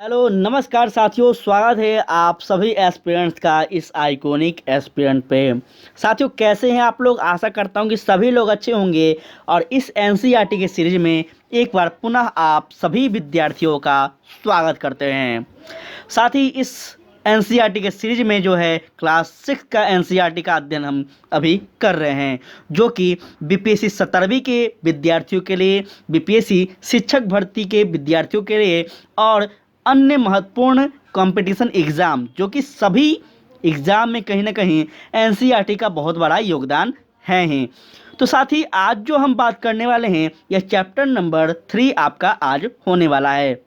Hello नमस्कार साथियों, स्वागत है आप सभी एस्पिरेंट्स का इस आइकॉनिक एस्पिरेंट पे। साथियों कैसे हैं आप लोग? आशा करता हूं कि सभी लोग अच्छे होंगे। और इस एनसीईआरटी के सीरीज में एक बार पुनः आप सभी विद्यार्थियों का स्वागत करते हैं। साथ ही इस एनसीईआरटी के सीरीज में जो है क्लास 6 का एनसीईआरटी का अध्ययन हम अभी कर रहे हैं, जो कि बीपीएससी 17वीं के विद्यार्थियों के लिए, बीपीएससी शिक्षक भर्ती के विद्यार्थियों के लिए और अन्य महत्वपूर्ण कंपटीशन एग्ज़ाम, जो कि सभी एग्ज़ाम में कहीं ना कहीं एनसीईआरटी का बहुत बड़ा योगदान है ही। तो साथ ही आज जो हम बात करने वाले हैं यह चैप्टर नंबर 3 आपका आज होने वाला है।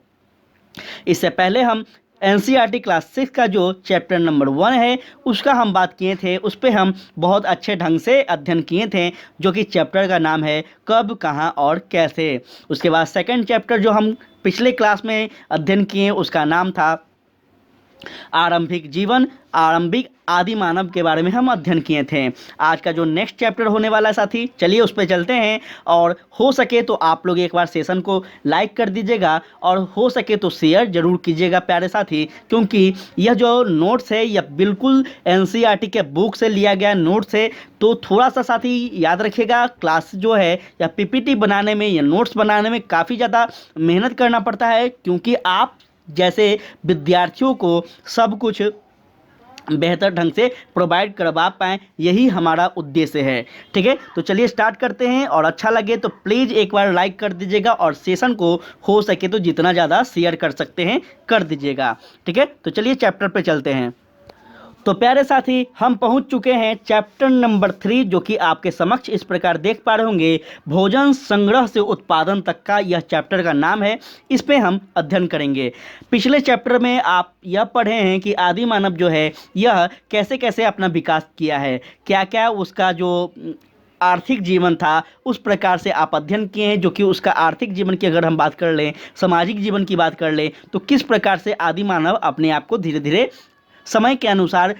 इससे पहले हम एनसीईआरटी क्लास 6 का जो चैप्टर नंबर 1 है उसका हम बात किए थे, उस पर हम बहुत अच्छे ढंग से अध्ययन किए थे, जो कि चैप्टर का नाम है कब, कहाँ और कैसे। उसके बाद सेकंड चैप्टर जो हम पिछले क्लास में अध्ययन किए उसका नाम था आरंभिक जीवन, आरंभिक आदि मानव के बारे में हम अध्ययन किए थे। आज का जो नेक्स्ट चैप्टर होने वाला है साथी, चलिए उस पर चलते हैं। और हो सके तो आप लोग एक बार सेशन को लाइक कर दीजिएगा और हो सके तो शेयर जरूर कीजिएगा प्यारे साथी, क्योंकि यह जो नोट्स है यह बिल्कुल एनसीईआरटी के बुक से लिया गया नोट्स है। तो थोड़ा सा साथी याद रखिएगा, क्लास जो है या पीपीटी बनाने में या नोट्स बनाने में काफ़ी ज़्यादा मेहनत करना पड़ता है, क्योंकि आप जैसे विद्यार्थियों को सब कुछ बेहतर ढंग से प्रोवाइड करवा पाएँ, यही हमारा उद्देश्य है। ठीक है, तो चलिए स्टार्ट करते हैं। और अच्छा लगे तो प्लीज़ एक बार लाइक कर दीजिएगा और सेशन को हो सके तो जितना ज़्यादा शेयर कर सकते हैं कर दीजिएगा। ठीक है, तो चलिए चैप्टर पे चलते हैं। तो प्यारे साथी, हम पहुंच चुके हैं चैप्टर नंबर 3, जो कि आपके समक्ष इस प्रकार देख पा रहे होंगे। भोजन संग्रह से उत्पादन तक का यह चैप्टर का नाम है। इस पे हम अध्ययन करेंगे। पिछले चैप्टर में आप यह पढ़े हैं कि आदि मानव जो है यह कैसे कैसे अपना विकास किया है, क्या क्या उसका जो आर्थिक जीवन था उस प्रकार से आप अध्ययन किए हैं। जो कि उसका आर्थिक जीवन की अगर हम बात कर लें, सामाजिक जीवन की बात कर लें, तो किस प्रकार से आदि मानव अपने आप को धीरे धीरे समय के अनुसार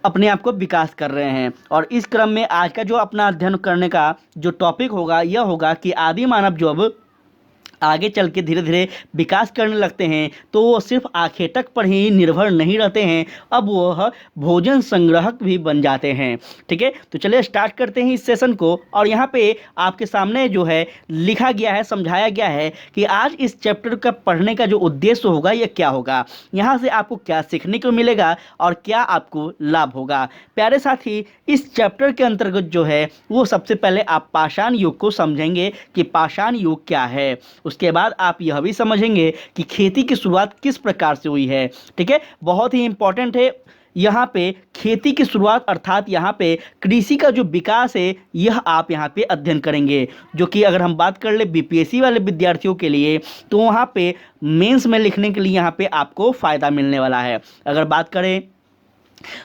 अपने आप को विकास कर रहे हैं। और इस क्रम में आज का जो अपना अध्ययन करने का जो टॉपिक होगा यह होगा कि आदि मानव जो अब आगे चल के धीरे धीरे विकास करने लगते हैं, तो वो सिर्फ आखेटक पर ही निर्भर नहीं रहते हैं, अब वह भोजन संग्राहक भी बन जाते हैं। ठीक है, तो चलिए स्टार्ट करते हैं इस सेशन को। और यहाँ पे आपके सामने जो है लिखा गया है, समझाया गया है कि आज इस चैप्टर का पढ़ने का जो उद्देश्य होगा यह क्या होगा, यहाँ से आपको क्या सीखने को मिलेगा और क्या आपको लाभ होगा। प्यारे साथी, इस चैप्टर के अंतर्गत जो है वो सबसे पहले आप पाषाण युग को समझेंगे कि पाषाण युग क्या है। उसके बाद आप यह भी समझेंगे कि खेती की शुरुआत किस प्रकार से हुई है। ठीक है, बहुत ही इंपॉर्टेंट है यहाँ पे खेती की शुरुआत, अर्थात यहाँ पे कृषि का जो विकास है यह आप यहाँ पे अध्ययन करेंगे। जो कि अगर हम बात कर ले बीपीएससी वाले विद्यार्थियों के लिए, तो वहाँ पे मेंस में लिखने के लिए यहाँ पे आपको फ़ायदा मिलने वाला है। अगर बात करें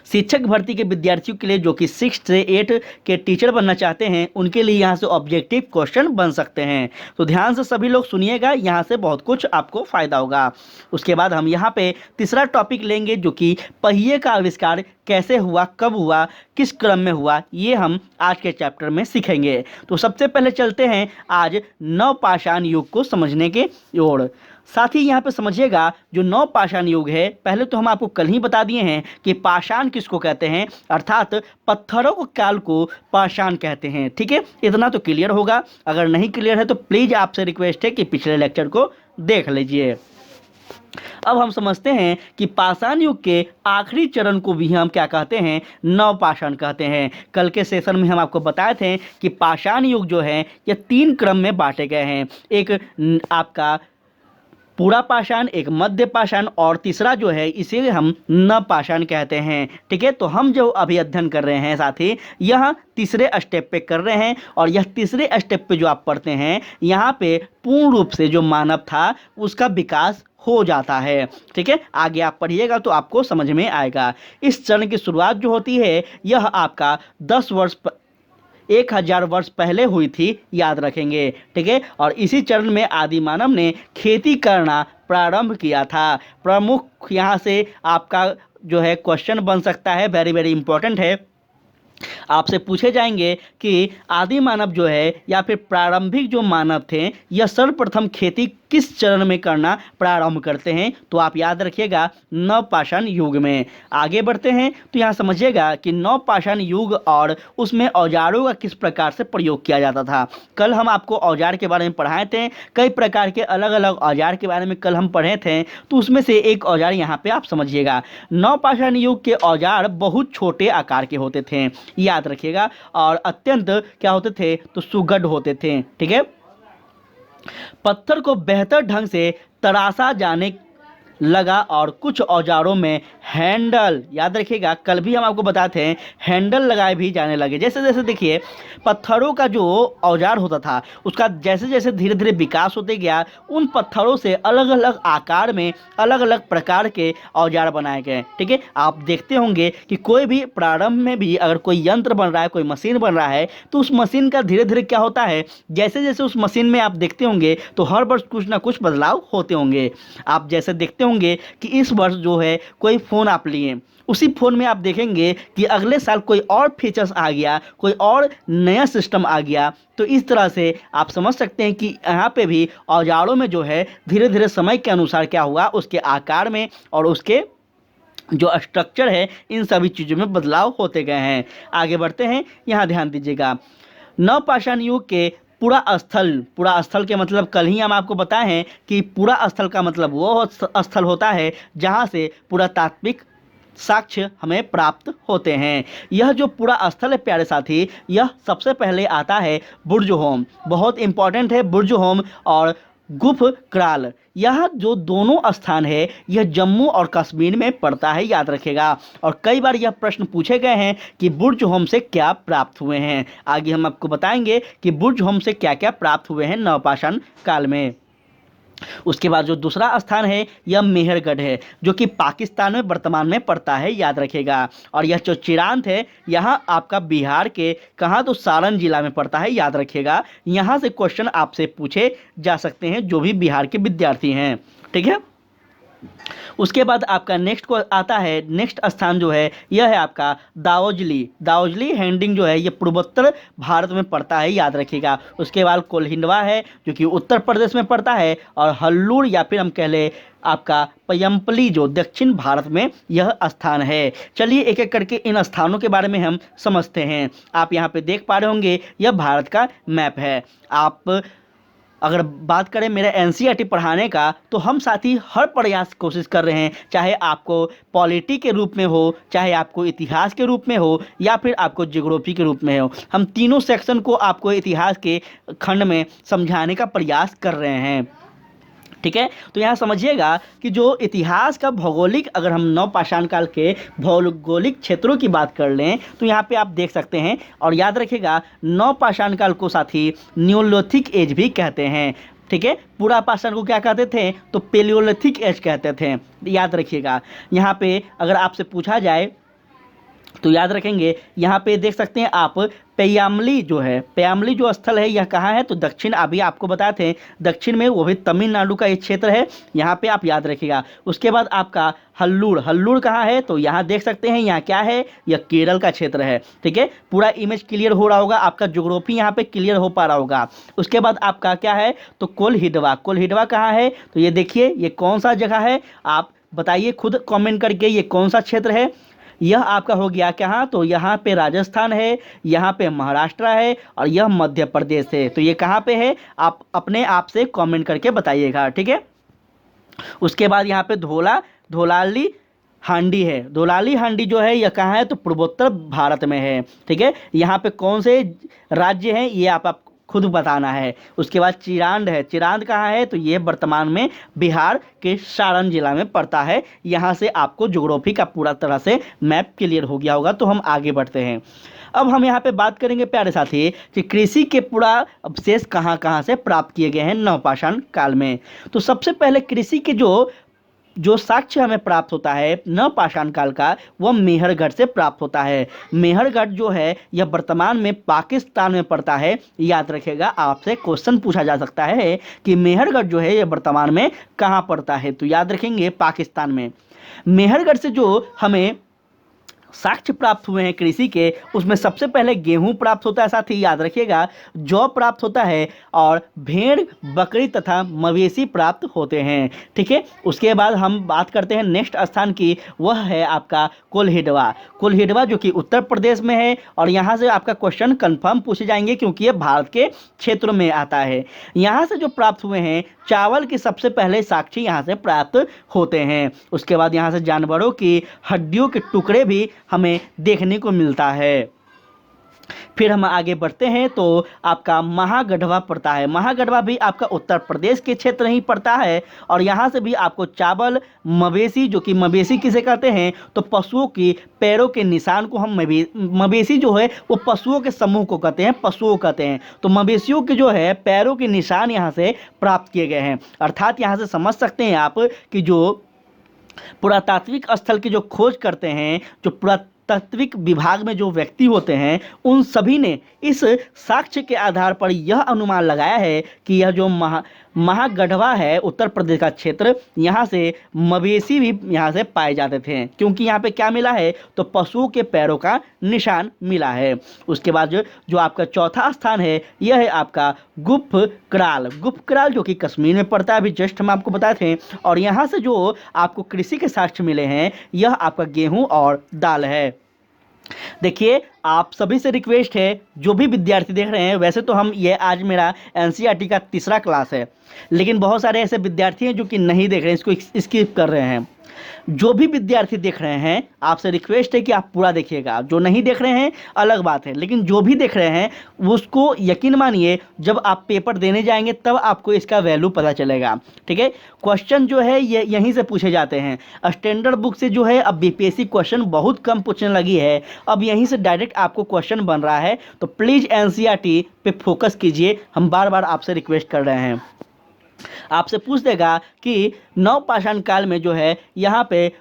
शिक्षक भर्ती के विद्यार्थियों के लिए, जो कि 6 से 8 के टीचर बनना चाहते हैं, उनके लिए यहाँ से ऑब्जेक्टिव क्वेश्चन बन सकते हैं। तो ध्यान से सभी लोग सुनिएगा, यहाँ से बहुत कुछ आपको फ़ायदा होगा। उसके बाद हम यहाँ पे तीसरा टॉपिक लेंगे, जो कि पहिए का आविष्कार कैसे हुआ, कब हुआ, किस क्रम में हुआ, ये हम आज के चैप्टर में सीखेंगे। तो सबसे पहले चलते हैं आज नवपाषाण युग को समझने के ओर। साथ ही यहाँ पे समझिएगा, जो नवपाषाण युग है, पहले तो हम आपको कल ही बता दिए हैं कि पाषाण किसको कहते हैं, अर्थात पत्थरों को काल को पाषाण कहते हैं। ठीक है, इतना तो क्लियर होगा। अगर नहीं क्लियर है तो प्लीज़ आपसे रिक्वेस्ट है कि पिछले लेक्चर को देख लीजिए। अब हम समझते हैं कि पाषाण युग के आखिरी चरण को भी हम क्या कहते हैं, नवपाषाण कहते हैं। कल के सेशन में हम आपको बताए थे कि पाषाण युग जो है ये 3 क्रम में बांटे गए हैं। एक आपका पूरा पाषाण, एक मध्य पाषाण और तीसरा जो है इसे हम नवपाषाण कहते हैं। ठीक है, तो हम जो अभी अध्ययन कर रहे हैं साथी, यह तीसरे स्टेप पे कर रहे हैं। और यह तीसरे स्टेप पे जो आप पढ़ते हैं, यहाँ पे पूर्ण रूप से जो मानव था उसका विकास हो जाता है। ठीक है, आगे आप पढ़िएगा तो आपको समझ में आएगा। इस चरण की शुरुआत जो होती है यह आपका 1000 वर्ष पहले हुई थी, याद रखेंगे। ठीक है, और इसी चरण में आदि मानव ने खेती करना प्रारंभ किया था। प्रमुख यहाँ से आपका जो है क्वेश्चन बन सकता है, वेरी वेरी इंपॉर्टेंट है। आपसे पूछे जाएंगे कि आदि मानव जो है या फिर प्रारंभिक जो मानव थे, यह सर्वप्रथम खेती किस चरण में करना प्रारंभ करते हैं? तो आप याद रखिएगा नवपाषाण युग में। आगे बढ़ते हैं तो यहाँ समझिएगा कि नवपाषाण युग और उसमें औजारों का किस प्रकार से प्रयोग किया जाता था। कल हम आपको औजार के बारे में पढ़ाए थे, कई प्रकार के अलग अलग औजार के बारे में कल हम पढ़े थे, तो उसमें से एक औजार यहाँ पे आप समझिएगा। नवपाषाण युग के औजार बहुत छोटे आकार के होते थे, याद रखिएगा, और अत्यंत क्या होते थे? तो सुगढ़ होते थे। ठीक है, पत्थर को बेहतर ढंग से तराशा जाने लगा और कुछ औजारों में हैंडल, याद रखिएगा कल भी हम आपको बताते हैं, हैंडल लगाए भी जाने लगे। जैसे जैसे देखिए पत्थरों का जो औजार होता था उसका जैसे जैसे धीरे धीरे विकास होते गया, उन पत्थरों से अलग अलग आकार में अलग अलग प्रकार के औजार बनाए गए। ठीक है, आप देखते होंगे कि कोई भी प्रारंभ में भी अगर कोई यंत्र बन रहा है, कोई मशीन बन रहा है, तो उस मशीन का धीरे धीरे क्या होता है, जैसे जैसे उस मशीन में आप देखते होंगे तो हर वर्ष कुछ ना कुछ बदलाव होते होंगे। आप जैसे देखते होंगे कि इस वर्ष जो है कोई फ़ोन आप लिए, उसी फ़ोन में आप देखेंगे कि अगले साल कोई और फीचर्स आ गया, कोई और नया सिस्टम आ गया। तो इस तरह से आप समझ सकते हैं कि यहाँ पे भी औजारों में जो है धीरे धीरे समय के अनुसार क्या हुआ, उसके आकार में और उसके जो स्ट्रक्चर है, इन सभी चीज़ों में बदलाव होते गए हैं। आगे बढ़ते हैं, यहाँ ध्यान दीजिएगा। नवपाषाण युग के पूरा स्थल के मतलब कल ही हम आपको बताए हैं कि पूरा स्थल का मतलब वो स्थल होता है जहाँ से पुरातात्विक साक्ष्य हमें प्राप्त होते हैं। यह जो पूरा स्थल है प्यारे साथी, यह सबसे पहले आता है बुर्जहोम, बहुत इंपॉर्टेंट है बुर्जहोम और गुफ क्राल। यह जो दोनों स्थान है यह जम्मू और कश्मीर में पड़ता है, याद रखेगा। और कई बार यह प्रश्न पूछे गए हैं कि बुर्जहोम से क्या प्राप्त हुए हैं। आगे हम आपको बताएंगे कि बुर्जहोम से क्या क्या प्राप्त हुए हैं नवपाषाण काल में। उसके बाद जो दूसरा स्थान है यह मेहरगढ़ है, जो कि पाकिस्तान में वर्तमान में पड़ता है, याद रखेगा। और यह जो चिरांत है यहाँ आपका बिहार के कहाँ, तो सारण जिला में पड़ता है, याद रखिएगा। यहाँ से क्वेश्चन आपसे पूछे जा सकते हैं जो भी बिहार के विद्यार्थी हैं। ठीक है, उसके बाद आपका नेक्स्ट को आता है, नेक्स्ट स्थान जो है यह है आपका दाओजली हैंडिंग जो है ये पूर्वोत्तर भारत में पड़ता है, याद रखिएगा। उसके बाद कोल्हिंडवा है जो कि उत्तर प्रदेश में पड़ता है, और हल्लूर या फिर हम कह ले आपका पयम्पली जो दक्षिण भारत में यह स्थान है। चलिए एक एक करके इन स्थानों के बारे में हम समझते हैं। आप यहाँ पे देख पा रहे होंगे यह भारत का मैप है। आप अगर बात करें मेरा एनसीईआरटी पढ़ाने का, तो हम साथी हर प्रयास कोशिश कर रहे हैं, चाहे आपको पॉलिटी के रूप में हो, चाहे आपको इतिहास के रूप में हो, या फिर आपको ज्योग्राफी के रूप में हो। हम तीनों सेक्शन को आपको इतिहास के खंड में समझाने का प्रयास कर रहे हैं। ठीक है, तो यहाँ समझिएगा कि जो इतिहास का भौगोलिक, अगर हम नवपाषाण काल के भौगोलिक क्षेत्रों की बात कर लें तो यहाँ पे आप देख सकते हैं। और याद रखिएगा नवपाषाण काल को साथी न्यूलिथिक एज भी कहते हैं। ठीक है, पूरा पाषाण को क्या कहते थे, तो पेलियोलिथिक एज कहते थे, याद रखिएगा। यहाँ पे अगर आपसे पूछा जाए तो याद रखेंगे, यहाँ पे देख सकते हैं आप पय्यामली जो स्थल है यह कहाँ है, तो दक्षिण, अभी आपको बताए थे दक्षिण में, वो भी तमिलनाडु का एक क्षेत्र है, यहाँ पे आप याद रखिएगा। उसके बाद आपका हल्लूर कहाँ है, तो यहाँ देख सकते हैं, यहाँ क्या है, यह केरल का क्षेत्र है। ठीक है, पूरा इमेज क्लियर हो रहा होगा, आपका ज्योग्राफी यहाँ पे क्लियर हो पा रहा होगा। उसके बाद आपका क्या है, तो कोल्हिडवा कहाँ है, तो ये देखिए ये कौन सा जगह है, आप बताइए खुद कॉमेंट करके ये कौन सा क्षेत्र है। यह आपका हो गया कहाँ, तो यहाँ पे राजस्थान है, यहाँ पे महाराष्ट्र है, और यह मध्य प्रदेश है। तो ये कहाँ पे है, आप अपने आप से कमेंट करके बताइएगा। ठीक है, उसके बाद यहाँ पे धोलाली हांडी जो है यह कहाँ है, तो पूर्वोत्तर भारत में है। ठीक है, यहाँ पे कौन से राज्य हैं ये आप खुद बताना है। उसके बाद चिरांद कहाँ है, तो ये वर्तमान में बिहार के सारण जिला में पड़ता है। यहाँ से आपको ज्योग्राफी का पूरा तरह से मैप क्लियर हो गया होगा। तो हम आगे बढ़ते हैं। अब हम यहाँ पे बात करेंगे प्यारे साथी कि कृषि के पूरा अवशेष कहाँ कहाँ से प्राप्त किए गए हैं नवपाषाण काल में। तो सबसे पहले कृषि के जो साक्ष्य हमें प्राप्त होता है नवपाषाण काल का, वह मेहरगढ़ से प्राप्त होता है। मेहरगढ़ जो है यह वर्तमान में पाकिस्तान में पड़ता है, याद रखिएगा। आपसे क्वेश्चन पूछा जा सकता है कि मेहरगढ़ जो है यह वर्तमान में कहाँ पड़ता है, तो याद रखेंगे पाकिस्तान में। मेहरगढ़ से जो हमें साक्ष्य प्राप्त हुए हैं कृषि के, उसमें सबसे पहले गेहूं प्राप्त होता है, साथ ही याद रखिएगा जौ प्राप्त होता है और भेड़, बकरी तथा मवेशी प्राप्त होते हैं। ठीक है, उसके बाद हम बात करते हैं नेक्स्ट स्थान की, वह है आपका कोल्हिडवा। कोल्हिडवा जो कि उत्तर प्रदेश में है और यहाँ से आपका क्वेश्चन कंफर्म पूछे जाएंगे क्योंकि ये भारत के क्षेत्र में आता है। यहाँ से जो प्राप्त हुए हैं चावल के सबसे पहले साक्ष्य यहाँ से प्राप्त होते हैं। उसके बाद यहाँ से जानवरों की हड्डियों के टुकड़े भी हमें देखने को मिलता है। फिर हम आगे बढ़ते हैं तो आपका महागढ़वा पड़ता है। महागढ़वा भी आपका उत्तर प्रदेश के क्षेत्र ही पड़ता है और यहाँ से भी आपको चावल, मवेशी, जो कि मवेशी किसे कहते हैं तो पशुओं की पैरों के निशान को हम मवेशी जो है वो पशुओं के समूह को कहते हैं, पशुओं कहते हैं। तो मवेशियों के जो है पैरों के निशान यहाँ से प्राप्त किए गए हैं। अर्थात यहाँ से समझ सकते हैं आप कि जो पुरातात्विक स्थल की जो खोज करते हैं, जो पुरातात्विक विभाग में जो व्यक्ति होते हैं, उन सभी ने इस साक्ष्य के आधार पर यह अनुमान लगाया है कि यह जो महागढ़वा है उत्तर प्रदेश का क्षेत्र, यहाँ से मवेशी भी यहाँ से पाए जाते थे क्योंकि यहाँ पे क्या मिला है तो पशुओं के पैरों का निशान मिला है। उसके बाद जो आपका चौथा स्थान है यह है आपका गुफक्राल। गुफक्राल जो कि कश्मीर में पड़ता है, अभी जस्ट हम आपको बताए थे। और यहाँ से जो आपको कृषि के साक्ष्य मिले हैं यह आपका गेहूं और दाल है। देखिए, आप सभी से रिक्वेस्ट है, जो भी विद्यार्थी देख रहे हैं, वैसे तो हम ये आज मेरा एनसीईआरटी का तीसरा क्लास है, लेकिन बहुत सारे ऐसे विद्यार्थी हैं जो कि नहीं देख रहे हैं, इसको स्किप कर रहे हैं। जो भी विद्यार्थी देख रहे हैं आपसे रिक्वेस्ट है कि आप पूरा देखिएगा। जो नहीं देख रहे हैं अलग बात है, लेकिन जो भी देख रहे हैं उसको यकीन मानिए जब आप पेपर देने जाएंगे तब आपको इसका वैल्यू पता चलेगा। ठीक है, क्वेश्चन जो है ये यहीं से पूछे जाते हैं। स्टैंडर्ड बुक से जो है अब बीपीएससी क्वेश्चन बहुत कम पूछने लगी है, अब यहीं से डायरेक्ट आपको क्वेश्चन बन रहा है। तो प्लीज़ एनसीईआरटी पे फोकस कीजिए, हम बार बार आपसे रिक्वेस्ट कर रहे हैं। आपसे पूछ देगा कि नवपाषाण काल में जो है यहाँ पे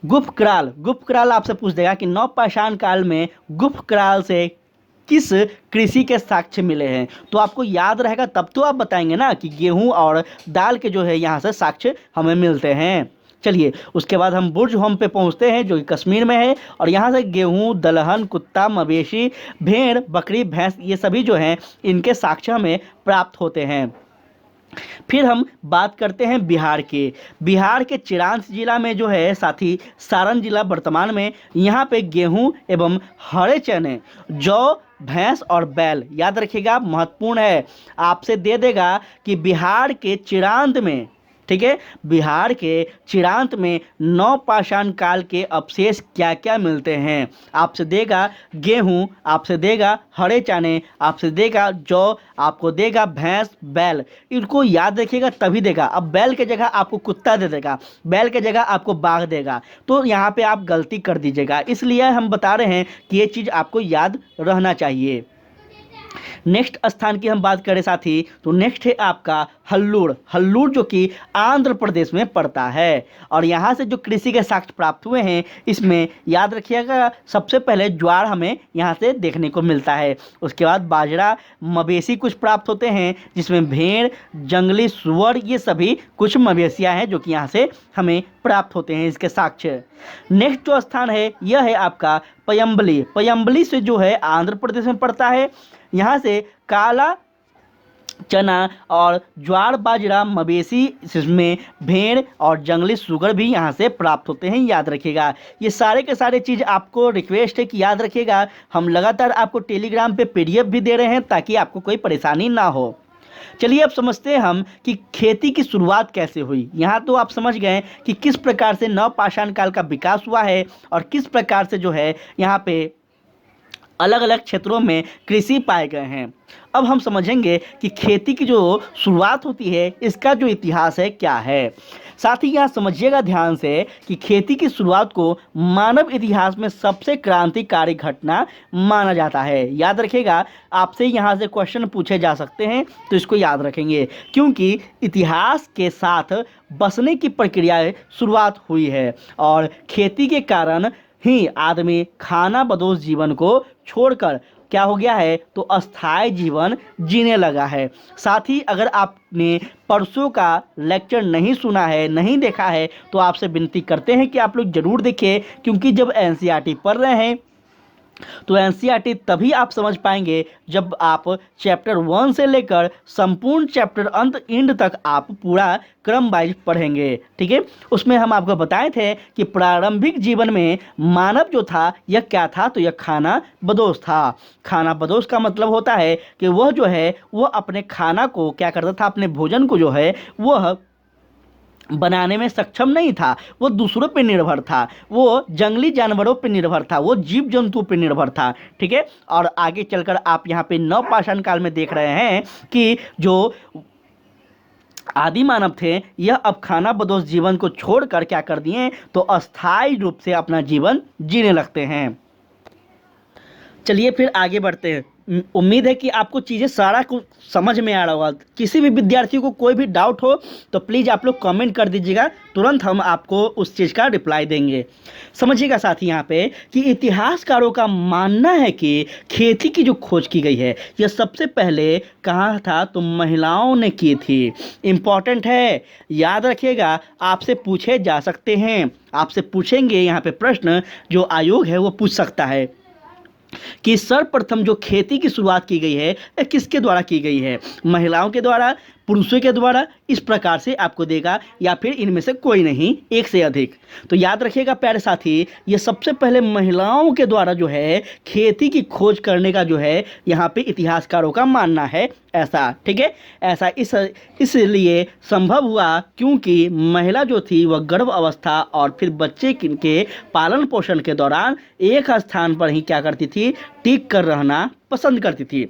गुफक्राल आपसे पूछ देगा कि नवपाषाण काल में गुफक्राल से किस कृषि के साक्ष्य मिले हैं। तो आपको याद रहेगा तब तो आप बताएंगे ना कि गेहूं और दाल के जो है यहाँ से साक्ष्य हमें मिलते हैं। चलिए, उसके बाद हम बुर्ज होम पे पहुँचते हैं जो कि कश्मीर में है और यहाँ से गेहूं, दलहन, कुत्ता, मवेशी, भेड़, बकरी, भैंस, ये सभी जो हैं इनके साक्ष्य हमें प्राप्त होते हैं। फिर हम बात करते हैं बिहार के। बिहार के चिरांद जिला में जो है, साथ ही सारण जिला वर्तमान में, यहाँ पे गेहूं एवं हरे चने, जौ, भैंस और बैल, याद रखिएगा महत्वपूर्ण है। आपसे दे देगा कि बिहार के चिरांद में, ठीक है, बिहार के चिरांत में नवपाषाण काल के अवशेष क्या क्या मिलते हैं। आपसे देगा गेहूं, आपसे देगा हरे चने, आपसे देगा जौ, आपको देगा भैंस, बैल। इनको याद रखिएगा तभी देगा। अब बैल के जगह आपको कुत्ता दे देगा, बैल के जगह आपको बाघ देगा, तो यहाँ पे आप गलती कर दीजिएगा। इसलिए हम बता रहे हैं कि ये चीज़ आपको याद रहना चाहिए। नेक्स्ट स्थान की हम बात करें साथी, तो नेक्स्ट है आपका हल्लूर जो कि आंध्र प्रदेश में पड़ता है और यहाँ से जो कृषि के साक्ष्य प्राप्त हुए हैं इसमें याद रखिएगा सबसे पहले ज्वार हमें यहाँ से देखने को मिलता है। उसके बाद बाजरा, मवेशी कुछ प्राप्त होते हैं जिसमें भेड़, जंगली सुअर, ये सभी कुछ मवेशियाँ हैं जो कि यहाँ से हमें प्राप्त होते हैं इसके साक्ष्य। नेक्स्ट जो स्थान है यह है आपका पयम्बली से जो है आंध्र प्रदेश में पड़ता है। यहाँ से काला चना और ज्वार, बाजरा, मवेशी, इसमें भेड़ और जंगली सुगर भी यहाँ से प्राप्त होते हैं, याद रखिएगा। ये सारे के सारे चीज़ आपको रिक्वेस्ट है कि याद रखिएगा। हम लगातार आपको टेलीग्राम पे पीडीएफ भी दे रहे हैं ताकि आपको कोई परेशानी ना हो। चलिए अब समझते हैं हम कि खेती की शुरुआत कैसे हुई। यहाँ तो आप समझ गए कि किस प्रकार से नवपाषाण काल का विकास हुआ है और किस प्रकार से जो है यहाँ पे अलग अलग क्षेत्रों में कृषि पाए गए हैं। अब हम समझेंगे कि खेती की जो शुरुआत होती है इसका जो इतिहास है क्या है। साथ ही यहाँ समझिएगा ध्यान से कि खेती की शुरुआत को मानव इतिहास में सबसे क्रांतिकारी घटना माना जाता है। याद रखिएगा, आपसे यहाँ से क्वेश्चन पूछे जा सकते हैं तो इसको याद रखेंगे, क्योंकि इतिहास के साथ बसने की प्रक्रिया शुरुआत हुई है और खेती के कारण ही आदमी खाना बदोश जीवन को छोड़कर क्या हो गया है, तो अस्थायी जीवन जीने लगा है। साथ ही अगर आपने परसों का लेक्चर नहीं सुना है, नहीं देखा है, तो आपसे विनती करते हैं कि आप लोग ज़रूर देखें, क्योंकि जब एनसीईआरटी पढ़ रहे हैं तो एनसीईआरटी तभी आप समझ पाएंगे जब आप चैप्टर 1 से लेकर संपूर्ण चैप्टर अंत एंड तक आप पूरा क्रम वाइज पढ़ेंगे। ठीक है, उसमें हम आपको बताए थे कि प्रारंभिक जीवन में मानव जो था यह क्या था, तो यह खाना बदोश था। खाना बदोश का मतलब होता है कि वह जो है वह अपने खाना को क्या करता था, अपने भोजन को जो है वह बनाने में सक्षम नहीं था, वो दूसरों पे निर्भर था, वो जंगली जानवरों पे निर्भर था, वो जीव जंतुओं पे निर्भर था। ठीक है, और आगे चलकर आप यहाँ पे नवपाषाण काल में देख रहे हैं कि जो आदि मानव थे यह अब खाना बदोश जीवन को छोड़कर क्या कर दिए, तो अस्थायी रूप से अपना जीवन जीने लगते हैं। चलिए फिर आगे बढ़ते हैं। उम्मीद है कि आपको चीज़ें सारा कुछ समझ में आ रहा होगा। किसी भी विद्यार्थी को कोई भी डाउट हो तो प्लीज़ आप लोग कमेंट कर दीजिएगा, तुरंत हम आपको उस चीज़ का रिप्लाई देंगे। समझिएगा साथी यहाँ पे कि इतिहासकारों का मानना है कि खेती की जो खोज की गई है यह सबसे पहले कहाँ था, तो महिलाओं ने की थी। इम्पॉर्टेंट है, याद रखिएगा, आपसे पूछे जा सकते हैं, आपसे पूछेंगे यहाँ पे प्रश्न, जो आयोग है वो पूछ सकता है कि सर्वप्रथम जो खेती की शुरुआत की गई है यह किसके द्वारा की गई है, महिलाओं के द्वारा, पुरुषों के द्वारा, इस प्रकार से आपको देगा, या फिर इनमें से कोई नहीं, एक से अधिक। तो याद रखिएगा प्यारे साथी, ये सबसे पहले महिलाओं के द्वारा जो है खेती की खोज करने का जो है यहाँ पे इतिहासकारों का मानना है ऐसा। ठीक है, ऐसा इसलिए संभव हुआ क्योंकि महिला जो थी वह गर्भ अवस्था और फिर बच्चे के पालन पोषण के दौरान एक स्थान पर ही क्या करती थी, टिक कर रहना पसंद करती थी।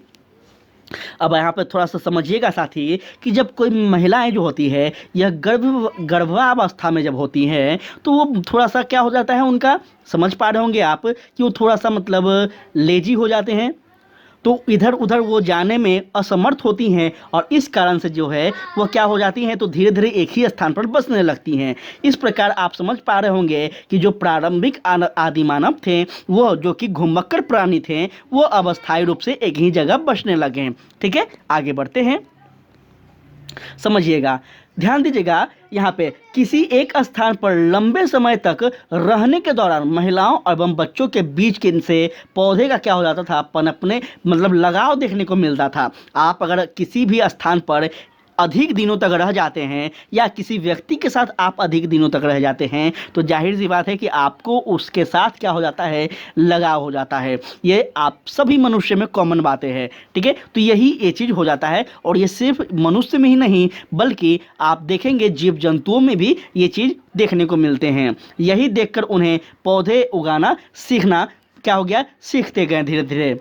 अब यहाँ पर थोड़ा सा समझिएगा साथी कि जब कोई महिलाएं जो होती है यह गर्भावस्था में जब होती हैं तो वो थोड़ा सा क्या हो जाता है उनका, समझ पा रहे होंगे आप कि वो थोड़ा सा मतलब लेजी हो जाते हैं, तो इधर उधर वो जाने में असमर्थ होती हैं और इस कारण से जो है वो क्या हो जाती हैं, तो धीरे धीरे एक ही स्थान पर बसने लगती हैं। इस प्रकार आप समझ पा रहे होंगे कि जो प्रारंभिक आदि मानव थे वो जो कि घुमक्कड़ प्राणी थे वो अब अस्थायी रूप से एक ही जगह बसने लगे। ठीक है, आगे बढ़ते हैं, समझिएगा, ध्यान दीजिएगा। यहाँ पे किसी एक स्थान पर लंबे समय तक रहने के दौरान महिलाओं एवं बच्चों के बीच के इनसे पौधे का क्या हो जाता था, पनपने मतलब लगाव देखने को मिलता था। आप अगर किसी भी स्थान पर अधिक दिनों तक रह जाते हैं या किसी व्यक्ति के साथ आप अधिक दिनों तक रह जाते हैं तो जाहिर सी बात है कि आपको उसके साथ क्या हो जाता है, लगाव हो जाता है। ये आप सभी मनुष्य में कॉमन बातें हैं। ठीक है, तो यही ये चीज़ हो जाता है और ये सिर्फ मनुष्य में ही नहीं बल्कि आप देखेंगे जीव जंतुओं में भी ये चीज़ देखने को मिलते हैं। यही देखकर उन्हें पौधे उगाना सीखना क्या हो गया, सीखते गए धीरे धीरे।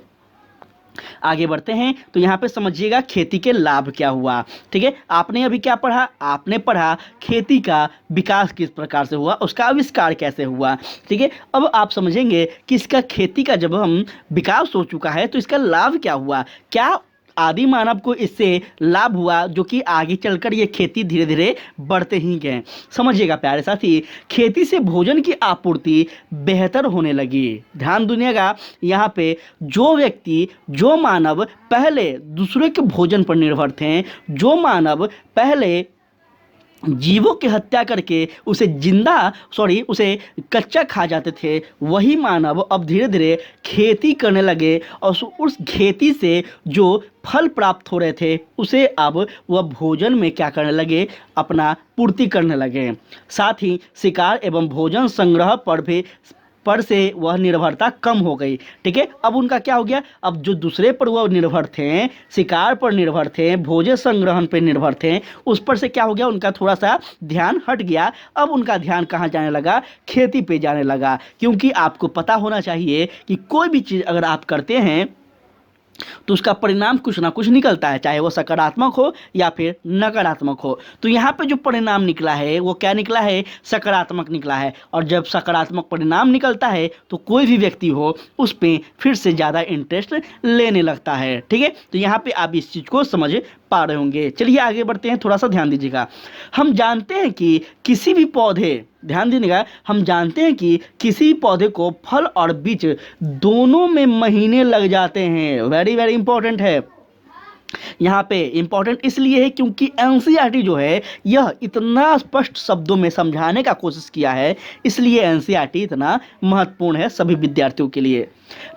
आगे बढ़ते हैं तो यहाँ पे समझिएगा खेती के लाभ क्या हुआ। ठीक है, आपने अभी क्या पढ़ा, आपने पढ़ा खेती का विकास किस प्रकार से हुआ, उसका आविष्कार कैसे हुआ। ठीक है, अब आप समझेंगे कि इसका खेती का जब हम विकास हो चुका है तो इसका लाभ क्या हुआ, क्या आदि मानव को इससे लाभ हुआ जो कि आगे चलकर ये खेती धीरे धीरे बढ़ते ही गए। समझिएगा प्यारे साथी, खेती से भोजन की आपूर्ति बेहतर होने लगी। ध्यान दीजिएगा, यहाँ पे जो व्यक्ति, जो मानव पहले दूसरे के भोजन पर निर्भर थे, जो मानव पहले जीवों की हत्या करके उसे कच्चा खा जाते थे, वही मानव अब धीरे धीरे खेती करने लगे और उस खेती से जो फल प्राप्त हो रहे थे उसे अब वह भोजन में क्या करने लगे, अपना पूर्ति करने लगे। साथ ही शिकार एवं भोजन संग्रह पर से वह निर्भरता कम हो गई। ठीक है, अब उनका क्या हो गया, अब जो दूसरे पर वह निर्भर थे, शिकार पर निर्भर थे, भोजन संग्रहण पर निर्भर थे, उस पर से क्या हो गया, उनका थोड़ा सा ध्यान हट गया। अब उनका ध्यान कहाँ जाने लगा, खेती पे जाने लगा। क्योंकि आपको पता होना चाहिए कि कोई भी चीज़ अगर आप करते हैं तो उसका परिणाम कुछ ना कुछ निकलता है, चाहे वो सकारात्मक हो या फिर नकारात्मक हो। तो यहाँ पे जो परिणाम निकला है वो क्या निकला है, सकारात्मक निकला है। और जब सकारात्मक परिणाम निकलता है तो कोई भी व्यक्ति हो उस पर फिर से ज़्यादा इंटरेस्ट लेने लगता है। ठीक है, तो यहाँ पे आप इस चीज़ को समझ पा रहे होंगे। चलिए आगे बढ़ते हैं, थोड़ा सा ध्यान दीजिएगा। हम जानते हैं कि किसी भी पौधे ध्यान दीजिएगा, हम जानते हैं कि किसी पौधे को फल और बीज दोनों में महीने लग जाते हैं। वेरी वेरी इंपॉर्टेंट है। यहाँ पे इंपॉर्टेंट इसलिए है क्योंकि एनसीईआरटी जो है यह इतना स्पष्ट शब्दों में समझाने का कोशिश किया है, इसलिए एनसीईआरटी इतना महत्वपूर्ण है सभी विद्यार्थियों के लिए।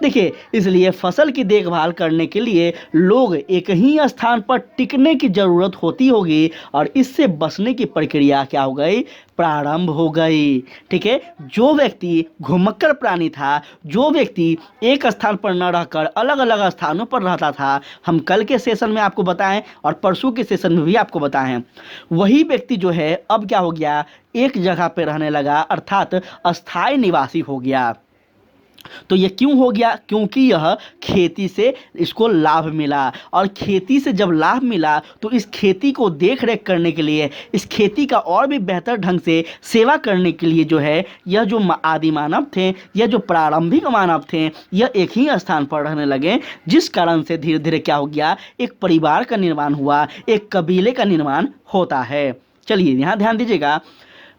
देखिए, इसलिए फसल की देखभाल करने के लिए लोग एक ही स्थान पर टिकने की जरूरत होती होगी और इससे बचने की प्रक्रिया क्या हो गई, प्रारंभ हो गई। ठीक है, जो व्यक्ति घुमक्कड़ प्राणी था, जो व्यक्ति एक स्थान पर न रहकर अलग अलग स्थानों पर रहता था, हम कल के सेशन में आपको बताएं और परसों के सेशन में भी आपको बताएं, वही व्यक्ति जो है अब क्या हो गया, एक जगह पर रहने लगा, अर्थात अस्थायी निवासी हो गया। तो ये क्यों हो गया, क्योंकि यह खेती से इसको लाभ मिला, और खेती से जब लाभ मिला तो इस खेती को देख रेख करने के लिए, इस खेती का और भी बेहतर ढंग से सेवा करने के लिए जो है, यह जो आदि मानव थे, यह जो प्रारंभिक मानव थे, यह एक ही स्थान पर रहने लगे, जिस कारण से धीरे धीरे क्या हो गया, एक परिवार का निर्माण हुआ, एक कबीले का निर्माण होता है। चलिए यहाँ ध्यान दीजिएगा,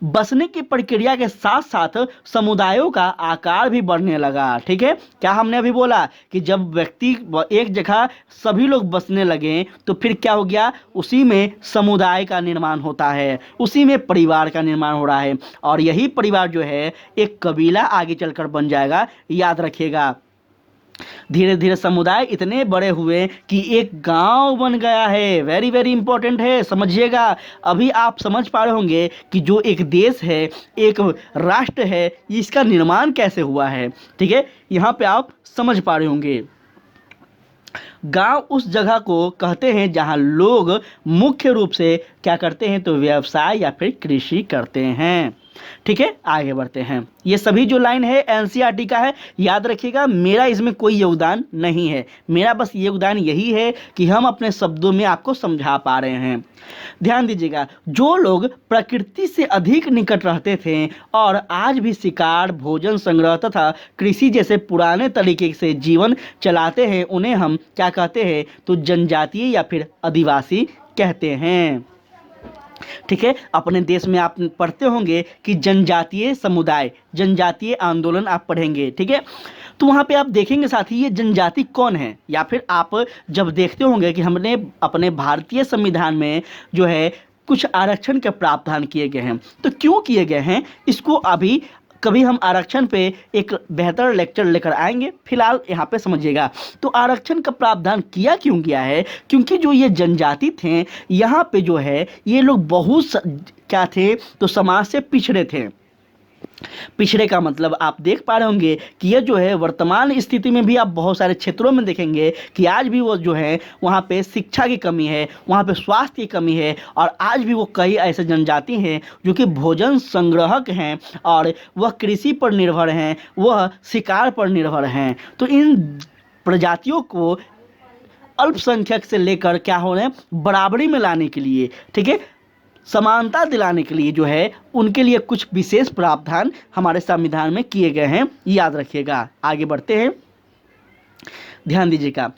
बसने की प्रक्रिया के साथ साथ समुदायों का आकार भी बढ़ने लगा। ठीक है, क्या हमने अभी बोला कि जब व्यक्ति एक जगह सभी लोग बसने लगे तो फिर क्या हो गया, उसी में समुदाय का निर्माण होता है, उसी में परिवार का निर्माण हो रहा है, और यही परिवार जो है एक कबीला आगे चलकर बन जाएगा। याद रखिएगा, धीरे धीरे समुदाय इतने बड़े हुए कि एक गांव बन गया है। वेरी वेरी इंपॉर्टेंट है, समझिएगा। अभी आप समझ पा रहे होंगे कि जो एक देश है, एक राष्ट्र है, इसका निर्माण कैसे हुआ है। ठीक है, यहाँ पे आप समझ पा रहे होंगे। गांव उस जगह को कहते हैं जहां लोग मुख्य रूप से क्या करते हैं, तो व्यवसाय या फिर कृषि करते हैं। ठीक है, आगे बढ़ते हैं। ये सभी जो लाइन है एनसीईआरटी का है, याद रखिएगा, मेरा इसमें कोई योगदान नहीं है, मेरा बस योगदान यही है कि हम अपने शब्दों में आपको समझा पा रहे हैं। ध्यान दीजिएगा, जो लोग प्रकृति से अधिक निकट रहते थे और आज भी शिकार, भोजन संग्रह तथा कृषि जैसे पुराने तरीके से जीवन चलाते हैं, उन्हें हम क्या कहते हैं, तो जनजातीय या फिर आदिवासी कहते हैं। ठीक है, अपने देश में आप पढ़ते होंगे कि जनजातीय समुदाय, जनजातीय आंदोलन आप पढ़ेंगे। ठीक है, तो वहाँ पे आप देखेंगे साथी ये जनजाति कौन है, या फिर आप जब देखते होंगे कि हमने अपने भारतीय संविधान में जो है कुछ आरक्षण के प्रावधान किए गए हैं। तो क्यों किए गए हैं, इसको अभी कभी हम आरक्षण पे एक बेहतर लेक्चर लेकर आएंगे, फिलहाल यहाँ पे समझिएगा। तो आरक्षण का प्रावधान किया क्यों गया है, क्योंकि जो ये जनजाति थे यहाँ पे जो है ये लोग बहुत क्या थे, तो समाज से पिछड़े थे। पिछड़े का मतलब आप देख पा रहे होंगे कि यह जो है वर्तमान स्थिति में भी आप बहुत सारे क्षेत्रों में देखेंगे कि आज भी वो जो है वहाँ पे शिक्षा की कमी है, वहाँ पे स्वास्थ्य की कमी है, और आज भी वो कई ऐसे जनजाति हैं जो कि भोजन संग्राहक हैं और वह कृषि पर निर्भर हैं, वह शिकार पर निर्भर हैं। तो इन प्रजातियों को अल्पसंख्यक से लेकर क्या हो रहे हैं, बराबरी में लाने के लिए, ठीक है, समानता दिलाने के लिए जो है उनके लिए कुछ विशेष प्रावधान हमारे संविधान में किए गए हैं, याद रखिएगा। आगे बढ़ते हैं, ध्यान दीजिएगा।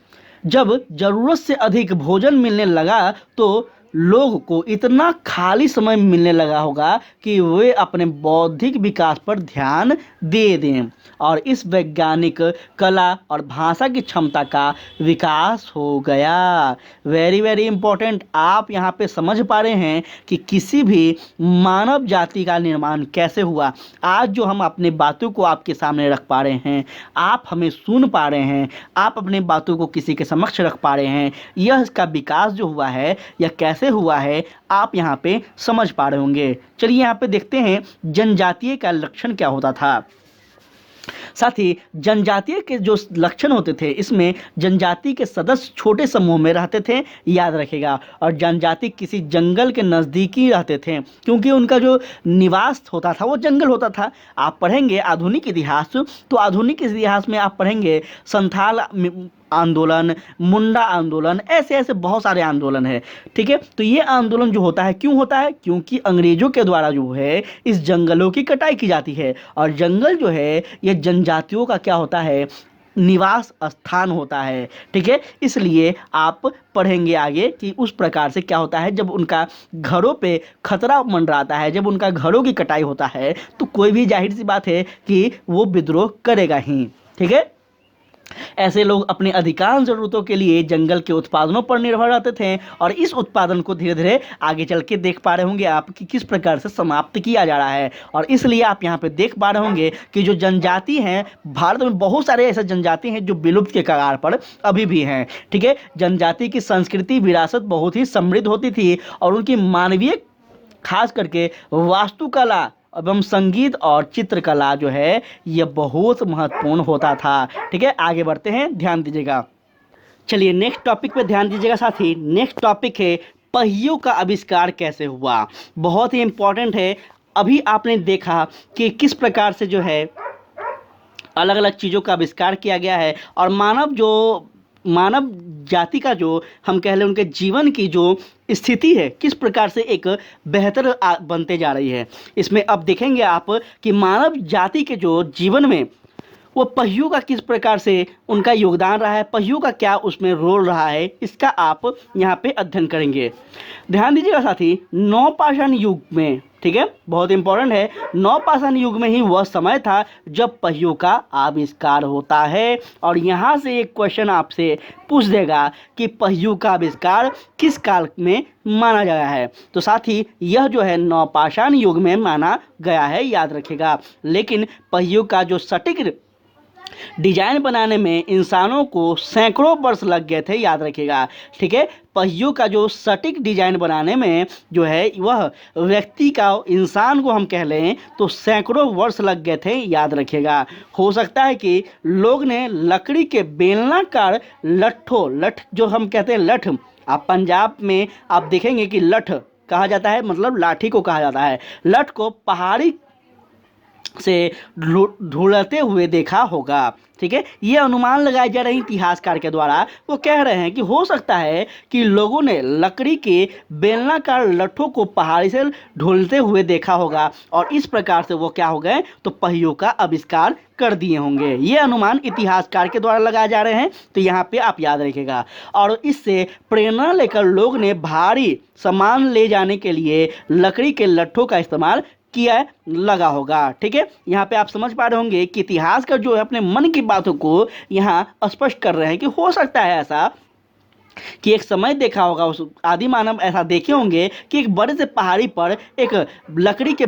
जब जरूरत से अधिक भोजन मिलने लगा तो लोगों को इतना खाली समय मिलने लगा होगा कि वे अपने बौद्धिक विकास पर ध्यान दे दें और इस वैज्ञानिक कला और भाषा की क्षमता का विकास हो गया। वेरी वेरी इंपॉर्टेंट, आप यहाँ पे समझ पा रहे हैं कि किसी भी मानव जाति का निर्माण कैसे हुआ। आज जो हम अपने बातों को आपके सामने रख पा रहे हैं, आप हमें सुन पा रहे हैं, आप अपने बातों को किसी के समक्ष रख पा रहे हैं, यह इसका विकास जो हुआ है यह कैसे हुआ है आप यहाँ पे समझ पा रहे होंगे। चलिए यहाँ पे देखते हैं जनजातीय का लक्षण क्या होता था। साथ ही जनजातीय के जो लक्षण होते थे, इसमें जनजाति के सदस्य छोटे समूह में रहते थे, याद रखिएगा, और जनजाति किसी जंगल के नज़दीकी रहते थे क्योंकि उनका जो निवास होता था वो जंगल होता था। आप पढ़ेंगे आधुनिक इतिहास, तो आधुनिक इतिहास में आप पढ़ेंगे संथाल आंदोलन, मुंडा आंदोलन, ऐसे ऐसे बहुत सारे आंदोलन है। ठीक है, तो ये आंदोलन जो होता है क्यों होता है, क्योंकि अंग्रेजों के द्वारा जो है इस जंगलों की कटाई की जाती है, और जंगल जो है ये जनजातियों का क्या होता है, निवास स्थान होता है। ठीक है, इसलिए आप पढ़ेंगे आगे कि उस प्रकार से क्या होता है जब उनका घरों पे खतरा मंडराता है, जब उनका घरों की कटाई होता है, तो कोई भी जाहिर सी बात है कि वो विद्रोह करेगा ही। ठीक है, ऐसे लोग अपने अधिकांश जरूरतों के लिए जंगल के उत्पादनों पर निर्भर रहते थे और इस उत्पादन को धीरे धीरे आगे चल के देख पा रहे होंगे आप कि किस प्रकार से समाप्त किया जा रहा है। और इसलिए आप यहाँ पे देख पा रहे होंगे कि जो जनजाति हैं, भारत में बहुत सारे ऐसे जनजाति हैं जो विलुप्त के कगार पर अभी भी हैं। ठीक है, जनजाति की संस्कृति विरासत बहुत ही समृद्ध होती थी और उनकी मानवीय, खास करके वास्तुकला एवं संगीत और चित्रकला जो है ये बहुत महत्वपूर्ण होता था। ठीक है, आगे बढ़ते हैं, ध्यान दीजिएगा। चलिए नेक्स्ट टॉपिक पे ध्यान दीजिएगा साथी। नेक्स्ट टॉपिक है पहियों का आविष्कार कैसे हुआ। बहुत ही इंपॉर्टेंट है। अभी आपने देखा कि किस प्रकार से जो है अलग अलग चीज़ों का आविष्कार किया गया है और मानव जाति का जो हम कह लें उनके जीवन की जो स्थिति है किस प्रकार से एक बेहतर बनते जा रही है। इसमें अब देखेंगे आप कि मानव जाति के जो जीवन में वो पहियों का किस प्रकार से उनका योगदान रहा है, पहियों का क्या उसमें रोल रहा है, इसका आप यहाँ पे अध्ययन करेंगे। ध्यान दीजिएगा साथी, नवपाषाण युग में, ठीक है, बहुत इंपॉर्टेंट है, नवपाषाण युग में ही वह समय था जब पहियों का आविष्कार होता है। और यहाँ से एक क्वेश्चन आपसे पूछ देगा कि पहियों का आविष्कार किस काल में माना गया है। तो साथी यह जो है नवपाषाण युग में माना गया है, याद रखिएगा। लेकिन पहियों का जो सटीक डिजाइन बनाने में इंसानों को सैकड़ों वर्ष लग गए थे, याद रखिएगा। ठीक है, पहियों का जो सटीक डिजाइन बनाने में जो है वह व्यक्ति का, इंसान को हम कह लें तो सैकड़ों वर्ष लग गए थे, याद रखिएगा। हो सकता है कि लोग ने लकड़ी के बेलनाकार लठ जो हम कहते हैं लठ, आप पंजाब में आप देखेंगे कि लठ कहा जाता है, मतलब लाठी को कहा जाता है, लठ को पहाड़ी से ढूंढते हुए देखा होगा। ठीक है, ये अनुमान लगाए जा रहे हैं इतिहासकार के द्वारा। वो कह रहे हैं कि हो सकता है कि लोगों ने लकड़ी के बेलनाकार लट्ठों को पहाड़ी से ढूंढते हुए देखा होगा और इस प्रकार से वो क्या हो गए, तो पहियों का आविष्कार कर दिए होंगे। ये अनुमान इतिहासकार के द्वारा लगाए जा रहे हैं, तो यहाँ पे आप याद रखिएगा। और इससे प्रेरणा लेकर लोग ने भारी सामान ले जाने के लिए लकड़ी के लट्ठों का इस्तेमाल किया लगा होगा। ठीक है, यहाँ पे आप समझ पा रहे होंगे कि इतिहास का जो है अपने मन की बातों को यहाँ स्पष्ट कर रहे हैं कि हो सकता है ऐसा कि एक समय देखा होगा, उस आदि मानव ऐसा देखे होंगे कि एक बड़े से पहाड़ी पर एक लकड़ी के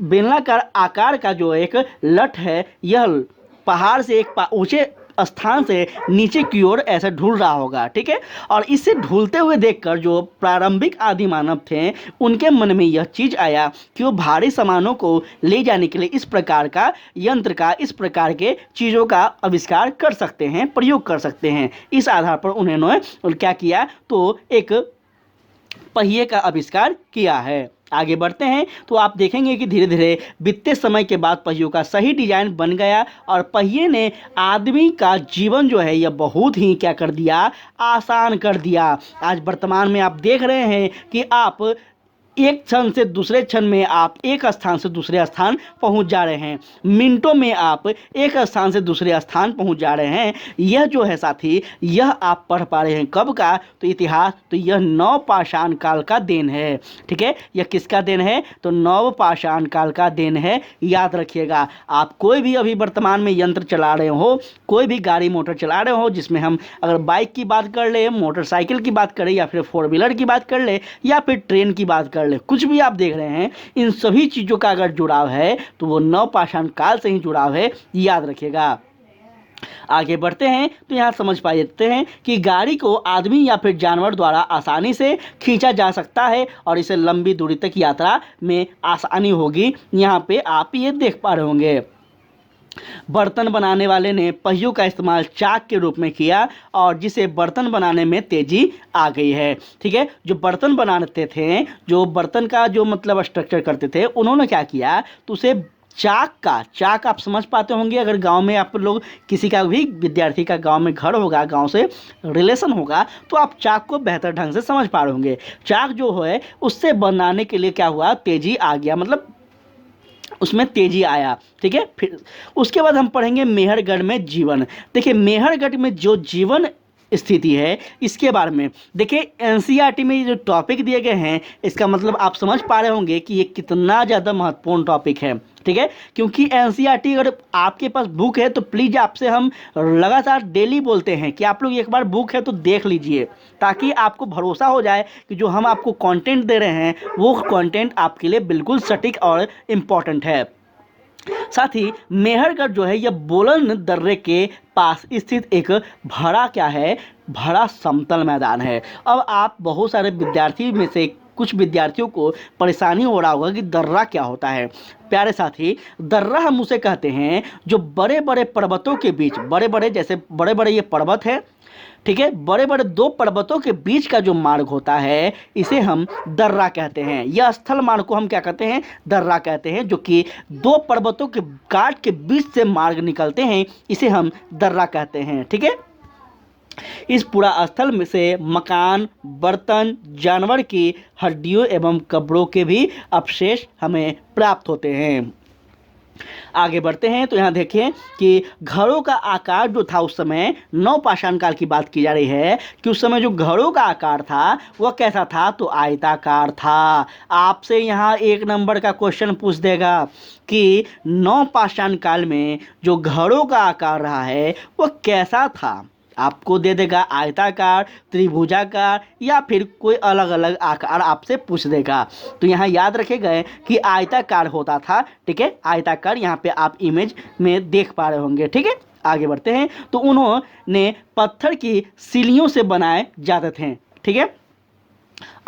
बेलनाकार आकार का जो एक लठ है, यह पहाड़ से एक ऊंचे स्थान से नीचे की ओर ऐसे ढूल रहा होगा। ठीक है, और इसे ढूलते हुए देखकर जो प्रारंभिक आदि मानव थे उनके मन में यह चीज आया कि वो भारी सामानों को ले जाने के लिए इस प्रकार का यंत्र का, इस प्रकार के चीज़ों का आविष्कार कर सकते हैं, प्रयोग कर सकते हैं। इस आधार पर उन्होंने क्या किया, तो एक पहिए का आविष्कार किया है। आगे बढ़ते हैं तो आप देखेंगे कि धीरे धीरे बीतते समय के बाद पहियों का सही डिजाइन बन गया और पहिए ने आदमी का जीवन जो है यह बहुत ही क्या कर दिया, आसान कर दिया। आज वर्तमान में आप देख रहे हैं कि आप एक क्षण से दूसरे क्षण में आप एक स्थान से दूसरे स्थान पहुंच जा रहे हैं, मिनटों में आप एक स्थान से दूसरे स्थान पहुंच जा रहे हैं। यह जो है साथी, यह आप पढ़ पा रहे हैं कब का, तो इतिहास, तो यह नवपाषाण काल का देन है। ठीक है, यह किसका देन है, तो नवपाषाण काल का देन है, याद रखिएगा। आप कोई भी अभी वर्तमान में यंत्र चला रहे हो, कोई भी गाड़ी मोटर चला रहे हो, जिसमें हम अगर बाइक की बात कर ले, मोटरसाइकिल की बात करें, या फिर 4 व्हीलर की बात कर ले, या फिर ट्रेन की बात कर ले, कुछ भी आप देख रहे हैं, इन सभी चीजों का अगर जुड़ाव है तो वो नवपाषाण काल से ही जुड़ाव है, याद रखिएगा। आगे बढ़ते हैं तो यहाँ समझ पाते हैं कि गाड़ी को आदमी या फिर जानवर द्वारा आसानी से खींचा जा सकता है और इसे लंबी दूरी तक यात्रा में आसानी होगी। यहाँ पे आप ये देख पा रहे होंगे, बर्तन बनाने वाले ने पहियों का इस्तेमाल चाक के रूप में किया और जिसे बर्तन बनाने में तेजी आ गई है। ठीक है, जो बर्तन बनाते थे, जो बर्तन का जो मतलब स्ट्रक्चर करते थे, उन्होंने क्या किया, तो उसे चाक आप समझ पाते होंगे। अगर गांव में आप लोग, किसी का भी विद्यार्थी का गांव में घर होगा, गांव से रिलेशन होगा, तो आप चाक को बेहतर ढंग से समझ पा रहे होंगे। चाक जो है उससे बनाने के लिए क्या हुआ, तेजी आ गया, मतलब उसमें तेजी आया। ठीक है, फिर उसके बाद हम पढ़ेंगे मेहरगढ़ में जीवन। देखिए मेहरगढ़ में जो जीवन स्थिति है इसके बारे में देखिए, एनसीईआरटी में ये जो टॉपिक दिए गए हैं इसका मतलब आप समझ पा रहे होंगे कि ये कितना ज़्यादा महत्वपूर्ण टॉपिक है। ठीक है, क्योंकि एनसीईआरटी अगर आपके पास बुक है तो प्लीज़ आपसे हम लगातार डेली बोलते हैं कि आप लोग एक बार बुक है तो देख लीजिए, ताकि आपको भरोसा हो जाए कि जो हम आपको कंटेंट दे रहे हैं वो कंटेंट आपके लिए बिल्कुल सटीक और इम्पॉर्टेंट है। साथ ही मेहरगढ़ जो है यह बोलन दर्रे के पास स्थित एक भरा क्या है, भरा समतल मैदान है। अब आप बहुत सारे विद्यार्थी में से कुछ विद्यार्थियों को परेशानी हो रहा होगा कि दर्रा क्या होता है। प्यारे साथी, दर्रा हम उसे कहते हैं जो बड़े बड़े पर्वतों के बीच, बड़े बड़े जैसे बड़े बड़े ये पर्वत है, ठीक है, बड़े बड़े दो पर्वतों के बीच का जो मार्ग होता है इसे हम दर्रा कहते हैं। यह स्थल मार्ग को हम क्या कहते हैं, दर्रा कहते हैं, जो कि दो पर्वतों के गांठ के बीच से मार्ग निकलते हैं, इसे हम दर्रा कहते हैं। ठीक है, इस पूरा स्थल में से मकान, बर्तन, जानवर की हड्डियों एवं कब्रों के भी अवशेष हमें प्राप्त होते हैं। आगे बढ़ते हैं तो यहाँ देखिए कि घरों का आकार जो था उस समय, नवपाषाण काल की बात की जा रही है कि उस समय जो घरों का आकार था वह कैसा था, तो आयताकार था। आपसे यहाँ 1 नंबर का क्वेश्चन पूछ देगा कि नवपाषाण काल में जो घरों का आकार रहा है वह कैसा था। आपको दे देगा आयताकार, त्रिभुजाकार या फिर कोई अलग अलग आकार आपसे पूछ देगा। तो यहाँ याद रखेगा कि आयताकार होता था। ठीक है, आयताकार यहाँ पे आप इमेज में देख पा रहे होंगे। ठीक है, आगे बढ़ते हैं तो उन्होंने पत्थर की सिल्लियों से बनाए जाते थे। ठीक है,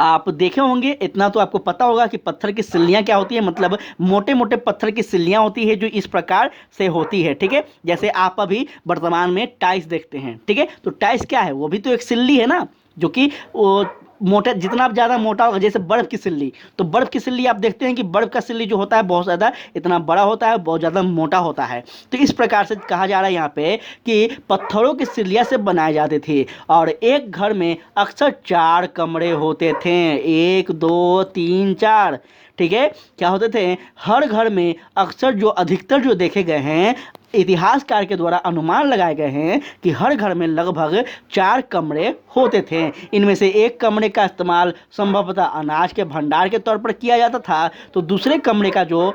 आप देखे होंगे, इतना तो आपको पता होगा कि पत्थर की सिल्लियाँ क्या होती है, मतलब मोटे मोटे पत्थर की सिल्लियाँ होती है जो इस प्रकार से होती है। ठीक है, जैसे आप अभी वर्तमान में टाइल्स देखते हैं। ठीक है, तो टाइल्स क्या है, वो भी तो एक सिल्ली है ना, जो कि वो मोटा, जितना ज़्यादा मोटा होगा, जैसे बर्फ़ की सिल्ली, तो बर्फ़ की सिल्ली आप देखते हैं कि बर्फ़ का सिल्ली जो होता है बहुत ज़्यादा इतना बड़ा होता है, बहुत ज़्यादा मोटा होता है। तो इस प्रकार से कहा जा रहा है यहाँ पे कि पत्थरों की सिल्लियाँ से बनाए जाते थे और एक घर में अक्सर 4 कमरे होते थे, 1 2 3 4। ठीक है, क्या होते थे, हर घर में अक्सर जो अधिकतर जो देखे गए हैं, इतिहासकार के द्वारा अनुमान लगाए गए हैं कि हर घर में लगभग 4 कमरे होते थे। इनमें से एक कमरे का इस्तेमाल संभवतः अनाज के भंडार के तौर पर किया जाता था, तो दूसरे कमरे का जो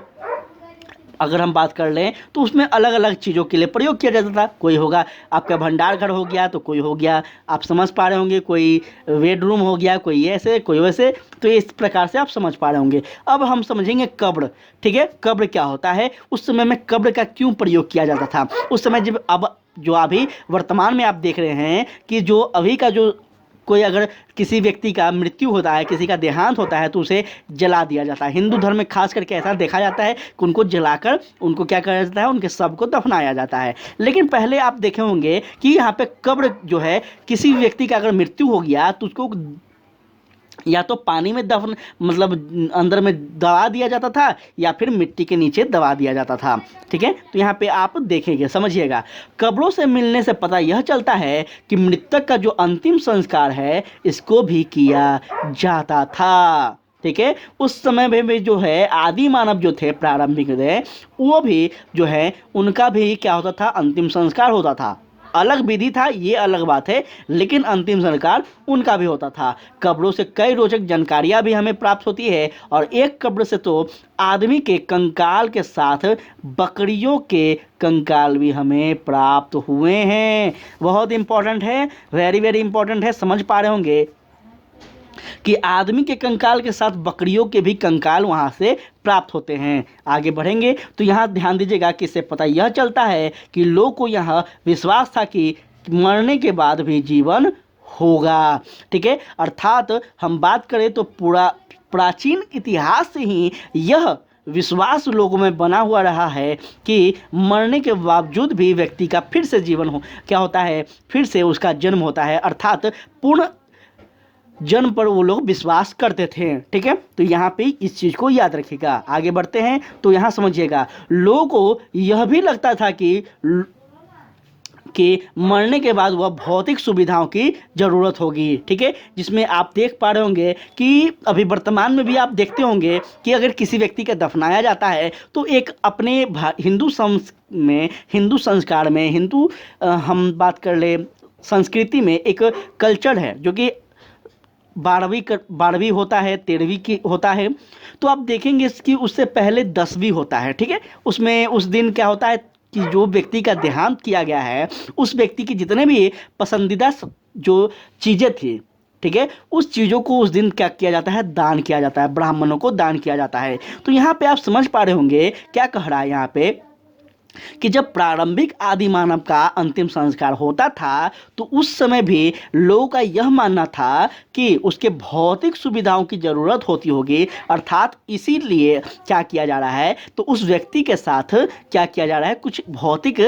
अगर हम बात कर लें तो उसमें अलग अलग चीज़ों के लिए प्रयोग किया जाता था। कोई होगा आपका भंडार घर हो गया, तो कोई हो गया, आप समझ पा रहे होंगे, कोई बेडरूम हो गया, कोई ऐसे कोई वैसे, तो इस प्रकार से आप समझ पा रहे होंगे। अब हम समझेंगे कब्र। ठीक है, कब्र क्या होता है, उस समय में कब्र का क्यों प्रयोग किया जाता था उस समय, जब अब जो अभी वर्तमान में आप देख रहे हैं कि जो अभी का जो कोई अगर किसी व्यक्ति का मृत्यु होता है, किसी का देहांत होता है, तो उसे जला दिया जाता है। हिंदू धर्म में खास करके ऐसा देखा जाता है कि उनको जलाकर उनको क्या किया जाता है, उनके शव को दफनाया जाता है। लेकिन पहले आप देखे होंगे कि यहाँ पे कब्र जो है, किसी व्यक्ति का अगर मृत्यु हो गया तो उसको या तो पानी में दफन, मतलब अंदर में दबा दिया जाता था, या फिर मिट्टी के नीचे दबा दिया जाता था। ठीक है, तो यहाँ पे आप देखेंगे, समझिएगा, कब्रों से मिलने से पता यह चलता है कि मृतक का जो अंतिम संस्कार है इसको भी किया जाता था। ठीक है, उस समय में भी जो है आदि मानव जो थे, प्रारंभिक थे, वो भी जो है उनका भी क्या होता था, अंतिम संस्कार होता था। अलग विधि था, ये अलग बात है, लेकिन अंतिम संस्कार उनका भी होता था। कब्रों से कई रोचक जानकारियां भी हमें प्राप्त होती है, और एक कब्र से तो आदमी के कंकाल के साथ बकरियों के कंकाल भी हमें प्राप्त हुए हैं। बहुत इंपॉर्टेंट है, वेरी वेरी इंपॉर्टेंट है, समझ पा रहे होंगे कि आदमी के कंकाल के साथ बकरियों के भी कंकाल वहाँ से प्राप्त होते हैं। आगे बढ़ेंगे तो यहाँ ध्यान दीजिएगा कि इससे पता यह चलता है कि लोग को यह विश्वास था कि मरने के बाद भी जीवन होगा। ठीक है, अर्थात हम बात करें तो पूरा प्राचीन इतिहास से ही यह विश्वास लोगों में बना हुआ रहा है कि मरने के बावजूद भी व्यक्ति का फिर से जीवन हो, क्या होता है, फिर से उसका जन्म होता है, अर्थात पूर्ण जन्म पर वो लोग विश्वास करते थे। ठीक है, तो यहाँ पे इस चीज़ को याद रखिएगा। आगे बढ़ते हैं तो यहाँ समझिएगा, लोगों को यह भी लगता था कि कि मरने के बाद वह भौतिक सुविधाओं की ज़रूरत होगी, ठीक है। जिसमें आप देख पा रहे होंगे कि अभी वर्तमान में भी आप देखते होंगे कि अगर किसी व्यक्ति का दफनाया जाता है तो एक अपने हिंदू संस्कार में हम बात कर ले संस्कृति में एक कल्चर है जो कि 12वीं होता है, 13वीं की होता है। तो आप देखेंगे कि उससे पहले 10वीं होता है, ठीक है। उसमें उस दिन क्या होता है कि जो व्यक्ति का देहांत किया गया है उस व्यक्ति की जितने भी पसंदीदा जो चीज़ें थी, ठीक है, उस चीज़ों को उस दिन क्या किया जाता है, दान किया जाता है, ब्राह्मणों को दान किया जाता है। तो यहाँ पे आप समझ पा रहे होंगे क्या कह रहा है यहाँ पे कि जब प्रारंभिक आदि मानव का अंतिम संस्कार होता था तो उस समय भी लोगों का यह मानना था कि उसके भौतिक सुविधाओं की ज़रूरत होती होगी, अर्थात इसीलिए क्या किया जा रहा है, तो उस व्यक्ति के साथ क्या किया जा रहा है, कुछ भौतिक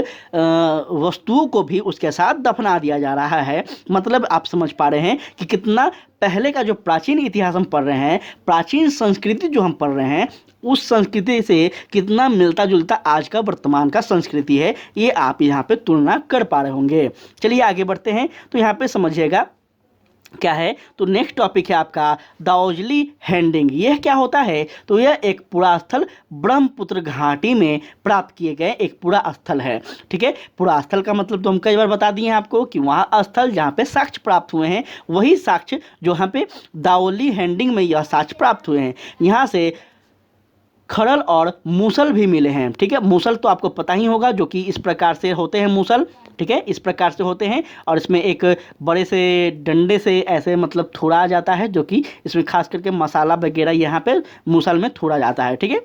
वस्तुओं को भी उसके साथ दफना दिया जा रहा है। मतलब आप समझ पा रहे हैं कि कितना पहले का जो प्राचीन इतिहास हम पढ़ रहे हैं, प्राचीन संस्कृति जो हम पढ़ रहे हैं, उस संस्कृति से कितना मिलता जुलता आज का वर्तमान का संस्कृति है, ये आप यहाँ पे तुलना कर पा रहे होंगे। चलिए आगे बढ़ते हैं। तो यहाँ पे समझिएगा क्या है, तो नेक्स्ट टॉपिक है आपका दाओजली हैंडिंग। यह क्या होता है, तो यह एक पुरास्थल ब्रह्मपुत्र घाटी में प्राप्त किए गए एक पुरास्थल है, ठीक है। पुरास्थल का मतलब तो हम कई बार बता दिए हैं आपको कि वहाँ स्थल जहाँ पे साक्ष्य प्राप्त हुए हैं, वही साक्ष्य जो यहाँ पे दाओली हैंडिंग में यह साक्ष्य प्राप्त हुए हैं। यहाँ से खड़ल और मूसल भी मिले हैं, ठीक है। मूसल तो आपको पता ही होगा, जो कि इस प्रकार से होते हैं मूसल, ठीक है, इस प्रकार से होते हैं और इसमें एक बड़े से डंडे से ऐसे मतलब थोड़ा जाता है, जो कि इसमें खास करके मसाला वगैरह यहाँ पे मूसल में थोड़ा जाता है, ठीक है।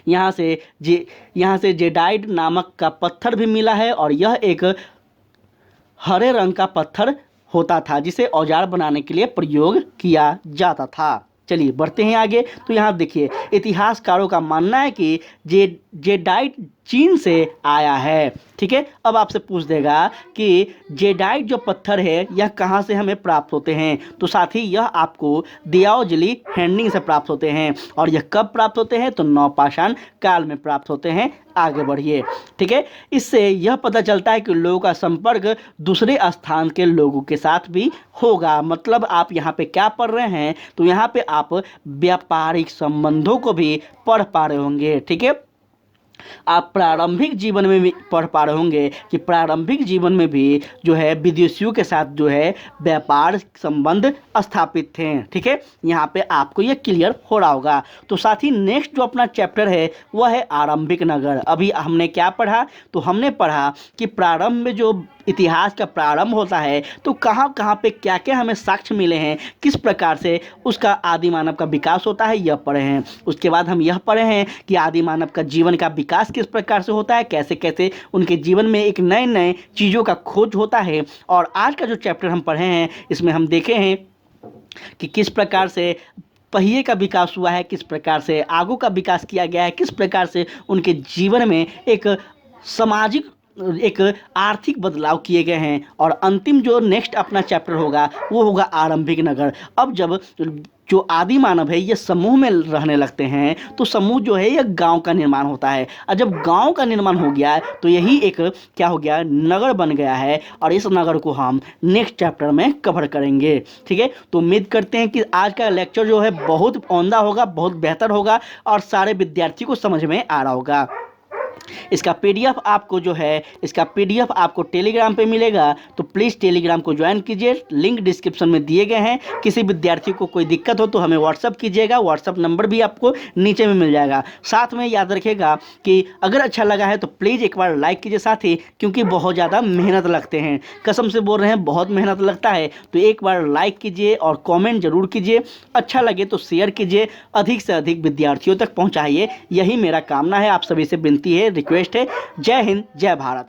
यहाँ से जेडाइट नामक का पत्थर भी मिला है और यह एक हरे रंग का पत्थर होता था जिसे औजार बनाने के लिए प्रयोग किया जाता था। चलिए बढ़ते हैं आगे। तो यहाँ देखिए, इतिहासकारों का मानना है कि जेडाइट चीन से आया है, ठीक है। अब आपसे पूछ देगा कि जेडाइट जो पत्थर है यह कहाँ से हमें प्राप्त होते हैं, तो साथ ही यह आपको दाओजली हैंडिंग से प्राप्त होते हैं। और यह कब प्राप्त होते हैं, तो नवपाषाण काल में प्राप्त होते हैं। आगे बढ़िए, ठीक है। इससे यह पता चलता है कि लोगों का संपर्क दूसरे स्थान के लोगों के साथ भी होगा। मतलब आप यहाँ पे क्या पढ़ रहे हैं, तो यहाँ पे आप व्यापारिक संबंधों को भी पढ़ पा रहे होंगे, ठीक है। आप प्रारंभिक जीवन में भी पढ़ पा रहे होंगे कि प्रारंभिक जीवन में भी जो है विदेशियों के साथ जो है व्यापार संबंध स्थापित थे, ठीक है। यहाँ पे आपको ये क्लियर हो रहा होगा। तो साथ ही नेक्स्ट जो अपना चैप्टर है वह है आरंभिक नगर। अभी हमने क्या पढ़ा, तो हमने पढ़ा कि प्रारंभ में जो इतिहास का प्रारंभ होता है तो कहाँ कहाँ पे क्या क्या हमें साक्ष्य मिले हैं, किस प्रकार से उसका आदि मानव का विकास होता है, यह पढ़े हैं। उसके बाद हम यह पढ़े हैं कि आदि मानव का जीवन का विकास किस प्रकार से होता है, कैसे कैसे उनके जीवन में एक नए नए चीज़ों का खोज होता है। और आज का जो चैप्टर हम पढ़े हैं इसमें हम देखे हैं कि किस प्रकार से पहिए का विकास हुआ है, किस प्रकार से आगू का विकास किया गया है, किस प्रकार से उनके जीवन में एक सामाजिक एक आर्थिक बदलाव किए गए हैं। और अंतिम जो नेक्स्ट अपना चैप्टर होगा वो होगा आरंभिक नगर। अब जब जो आदि मानव है ये समूह में रहने लगते हैं तो समूह जो है ये गांव का निर्माण होता है। और जब गांव का निर्माण हो गया है तो यही एक क्या हो गया, नगर बन गया है। और इस नगर को हम नेक्स्ट चैप्टर में कवर करेंगे, ठीक है। तो उम्मीद करते हैं कि आज का लेक्चर जो है बहुत औंधा होगा, बहुत बेहतर होगा और सारे विद्यार्थी को समझ में आ रहा होगा। इसका पीडीएफ आपको टेलीग्राम पे मिलेगा, तो प्लीज़ टेलीग्राम को ज्वाइन कीजिए। लिंक डिस्क्रिप्शन में दिए गए हैं। किसी विद्यार्थी को कोई दिक्कत हो तो हमें व्हाट्सअप कीजिएगा, व्हाट्सअप नंबर भी आपको नीचे में मिल जाएगा। साथ में याद रखिएगा कि अगर अच्छा लगा है तो प्लीज़ एक बार लाइक कीजिए साथी, क्योंकि बहुत ज़्यादा मेहनत लगते हैं, कसम से बोल रहे हैं बहुत मेहनत लगता है। तो एक बार लाइक कीजिए और कॉमेंट जरूर कीजिए, अच्छा लगे तो शेयर कीजिए, अधिक से अधिक विद्यार्थियों तक पहुँचाइए। यही मेरा कामना है, आप सभी से विनती है, रिक्वेस्ट है। जय हिंद, जय भारत।